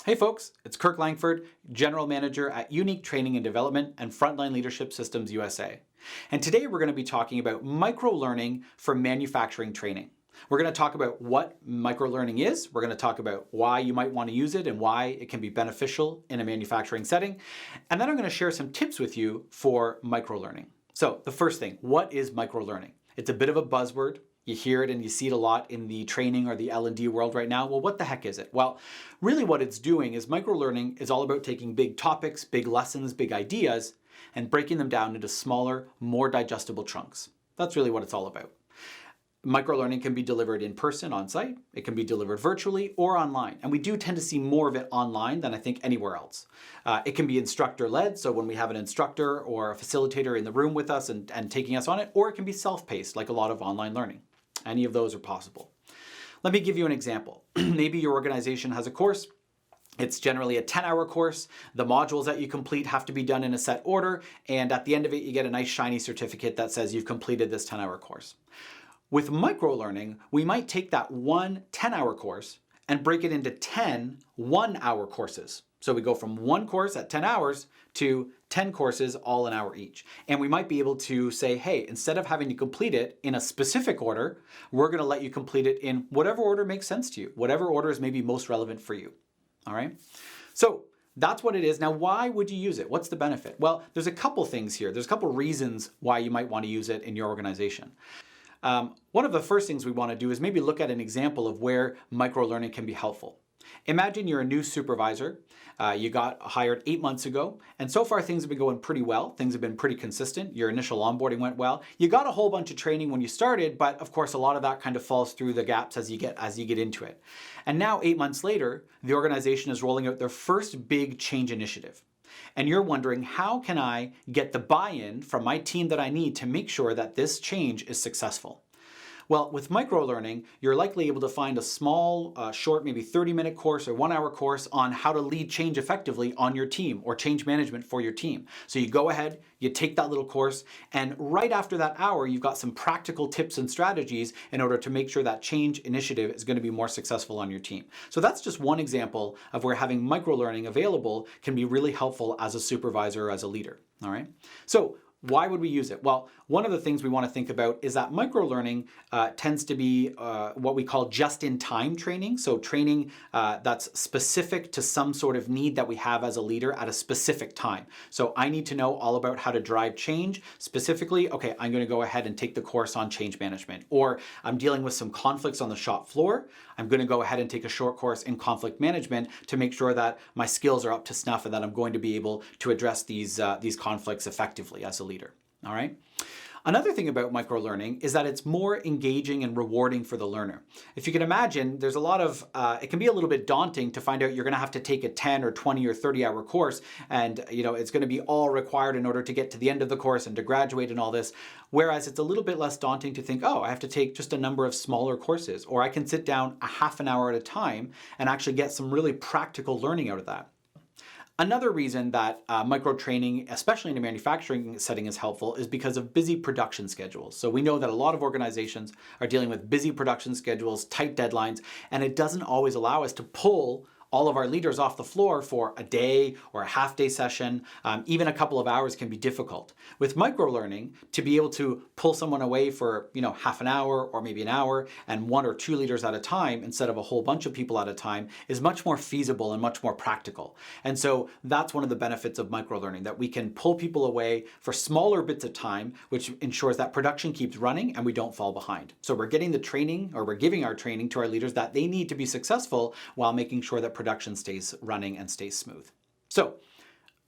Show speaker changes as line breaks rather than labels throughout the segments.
Hey folks, it's Kirk Langford, General Manager at Unique Training and Development and Frontline Leadership Systems USA. And today we're going to be talking about microlearning for manufacturing training. We're going to talk about what microlearning is, we're going to talk about why you might want to use it and why it can be beneficial in a manufacturing setting, and then I'm going to share some tips with you for microlearning. So the first thing, what is microlearning? It's a bit of a buzzword. You hear it and you see it a lot in the training or the L&D world right now. Well, what the heck is it? Well, really what it's doing is microlearning is all about taking big topics, big lessons, big ideas, and breaking them down into smaller, more digestible chunks. That's really what it's all about. Microlearning can be delivered in person, on site. It can be delivered virtually or online. And we do tend to see more of it online than I think anywhere else. It can be instructor-led, so when we have an instructor or a facilitator in the room with us and taking us on it, or it can be self-paced, like a lot of online learning. Any of those are possible. Let me give you an example. Maybe your organization has a course. It's generally a 10-hour course. The modules that you complete have to be done in a set order, and at the end of it, you get a nice shiny certificate that says you've completed this 10-hour course. With microlearning, we might take that one 10-hour course and break it into 10 one-hour courses. So we go from one course at 10 hours to 10 courses, all an hour each. And we might be able to say, hey, instead of having to complete it in a specific order, we're going to let you complete it in whatever order makes sense to you, whatever order is maybe most relevant for you. All right? So that's what it is. Now, why would you use it? What's the benefit? Well, there's a couple things here. There's a couple reasons why you might want to use it in your organization. One of the first things we want to do is maybe look at an example of where microlearning can be helpful. Imagine you're a new supervisor. You got hired 8 months ago, and so far things have been going pretty well. Things have been pretty consistent. Your initial onboarding went well. You got a whole bunch of training when you started, but of course a lot of that kind of falls through the gaps as you get into it. And now 8 months later, the organization is rolling out their first big change initiative. And you're wondering, how can I get the buy-in from my team that I need to make sure that this change is successful? Well, with microlearning, you're likely able to find a small, short, maybe 30-minute course or 1-hour course on how to lead change effectively on your team or change management for your team. So you go ahead, you take that little course, and right after that hour, you've got some practical tips and strategies in order to make sure that change initiative is going to be more successful on your team. So that's just one example of where having microlearning available can be really helpful as a supervisor or as a leader. All right? So why would we use it? Well, one of the things we want to think about is that microlearning tends to be what we call just-in-time training. So training that's specific to some sort of need that we have as a leader at a specific time. So I need to know all about how to drive change. Specifically, okay, I'm going to go ahead and take the course on change management. Or I'm dealing with some conflicts on the shop floor. I'm going to go ahead and take a short course in conflict management to make sure that my skills are up to snuff and that I'm going to be able to address these conflicts effectively as a leader. All right. Another thing about microlearning is that it's more engaging and rewarding for the learner. If you can imagine, there's a lot of, it can be a little bit daunting to find out you're going to have to take a 10 or 20 or 30-hour course, and it's going to be all required in order to get to the end of the course and to graduate and all this. Whereas it's a little bit less daunting to think, oh, I have to take just a number of smaller courses, or I can sit down a half an hour at a time and actually get some really practical learning out of that. Another reason that micro-training, especially in a manufacturing setting, is helpful is because of busy production schedules. So we know that a lot of organizations are dealing with busy production schedules, tight deadlines, and it doesn't always allow us to pull all of our leaders off the floor for a day or a half-day session. Even a couple of hours can be difficult. With microlearning, to be able to pull someone away for half an hour or maybe an hour and 1 or 2 leaders at a time instead of a whole bunch of people at a time is much more feasible and much more practical. And so that's one of the benefits of microlearning, that we can pull people away for smaller bits of time, which ensures that production keeps running and we don't fall behind. So we're getting the training, or we're giving our training to our leaders that they need to be successful while making sure that production stays running and stays smooth. So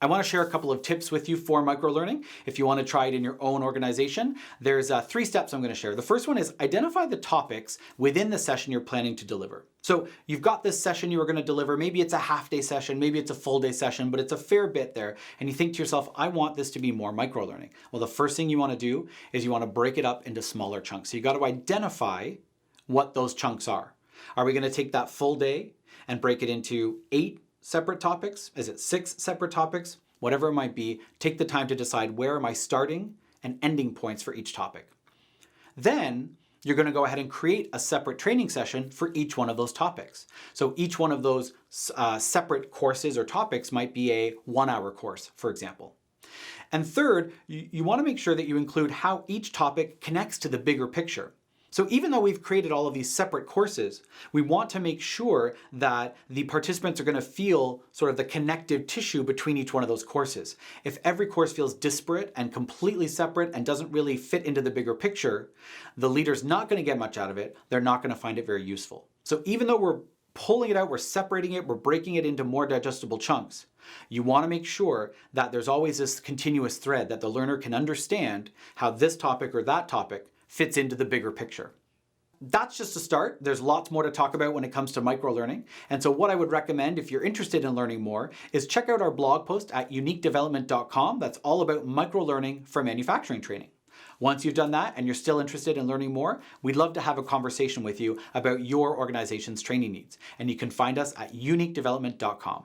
I want to share a couple of tips with you for microlearning. If you want to try it in your own organization, there's 3 steps I'm going to share. The first one is identify the topics within the session you're planning to deliver. So you've got this session you were going to deliver. Maybe it's a half-day session, maybe it's a full-day session, but it's a fair bit there. And you think to yourself, I want this to be more microlearning. Well, the first thing you want to do is you want to break it up into smaller chunks. So you got to identify what those chunks are. Are we going to take that full day and break it into 8 separate topics? Is it 6 separate topics? Whatever it might be, take the time to decide where am I starting and ending points for each topic. Then you're going to go ahead and create a separate training session for each one of those topics. So each one of those separate courses or topics might be a 1-hour course, for example. And third, you want to make sure that you include how each topic connects to the bigger picture. So even though we've created all of these separate courses, we want to make sure that the participants are going to feel sort of the connective tissue between each one of those courses. If every course feels disparate and completely separate and doesn't really fit into the bigger picture, the leader's not going to get much out of it. They're not going to find it very useful. So even though we're pulling it out, we're separating it, we're breaking it into more digestible chunks, you want to make sure that there's always this continuous thread that the learner can understand how this topic or that topic fits into the bigger picture. That's just a start. There's lots more to talk about when it comes to microlearning. And so what I would recommend if you're interested in learning more is check out our blog post at uniquedevelopment.com. That's all about microlearning for manufacturing training. Once you've done that and you're still interested in learning more, we'd love to have a conversation with you about your organization's training needs. And you can find us at uniquedevelopment.com.